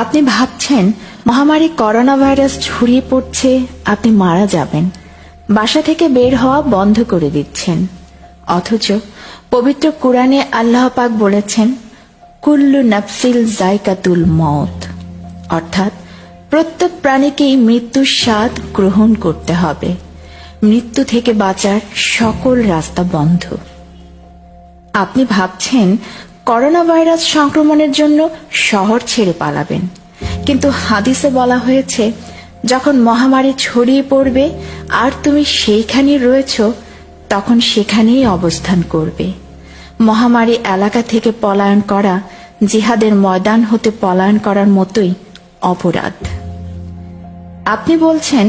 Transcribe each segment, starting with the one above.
আপনি ভাবছেন মহামারী করোনা ভাইরাস ছড়িয়ে পড়ছে, আপনি মারা যাবেন, বাসা থেকে বের হওয়া বন্ধ করে দিচ্ছেন। অথচ পবিত্র কুরআনে আল্লাহ পাক বলেছেন, কুল্লু নাফসিল যায়কাতুল মউত, অর্থাৎ প্রত্যেক প্রাণীকেই মৃত্যুর স্বাদ গ্রহণ করতে হবে। মৃত্যু থেকে বাঁচার সকল রাস্তা বন্ধ। আপনি ভাবছেন করোনা ভাইরাস সংক্রমণের জন্য শহর ছেড়ে পালাবেন, কিন্তু হাদিসে বলা হয়েছে যখন মহামারী ছড়িয়ে পড়বে আর তুমি সেইখানেই রয়েছ, তখন সেখানেই অবস্থান করবে। মহামারী এলাকা থেকে পলায়ন করা জিহাদের ময়দান হতে পলায়ন করার মতোই অপরাধ। আপনি বলছেন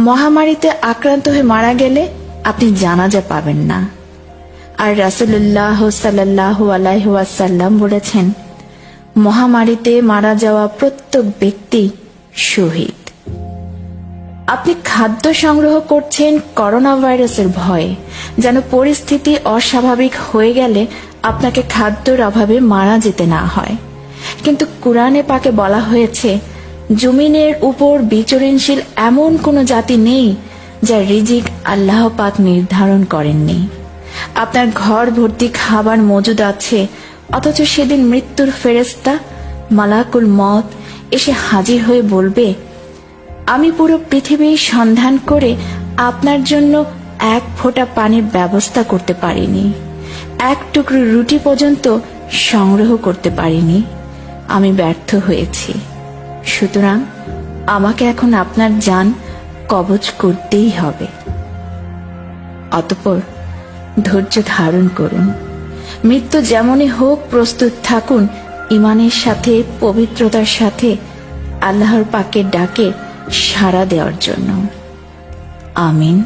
মহামারীতে আক্রান্ত হয়ে মারা গেলে আপনি জানাজা পাবেন না, আর রাসূলুল্লাহ সাল্লাল্লাহু আলাইহি ওয়াসাল্লাম বলেছেন, মহামারীতে মারা যাওয়া প্রত্যেক ব্যক্তি শহীদ। আপনি খাদ্য সংগ্রহ করছেন করোনা ভাইরাসের ভয়ে, যেন পরিস্থিতি অস্বাভাবিক হয়ে গেলে আপনাকে খাদ্যের অভাবে মারা যেতে না হয়। কিন্তু কুরআনে পাকে বলা হয়েছে, জমিনের উপর বিচরণশীল এমন কোনো জাতি নেই যার রিজিক আল্লাহ পাক নির্ধারণ করেননি। আপনার ঘর ভর্তি খাবার মজুদ আছে, অথচ সেদিন মৃত্যুর ফেরেশতা মালাকুল মউত এসে হাজির হয়ে বলবে, আমি পুরো পৃথিবীর সন্ধান করে আপনার জন্য এক ফোঁটা পানির ব্যবস্থা করতে পারিনি, এক টুকরো রুটি পর্যন্ত সংগ্রহ করতে পারিনি। আমি ব্যর্থ হয়েছি। সুতরাং আমাকে এখন আপনার জান কবজ করতেই হবে। অতঃপর ধৈর্য ধারণ করুন। মৃত্যু যেমনই হোক প্রস্তুত থাকুন ঈমানের সাথে, পবিত্রতার সাথে আল্লাহর পাকের ডাকে সাড়া দেওয়ার জন্য। আমিন।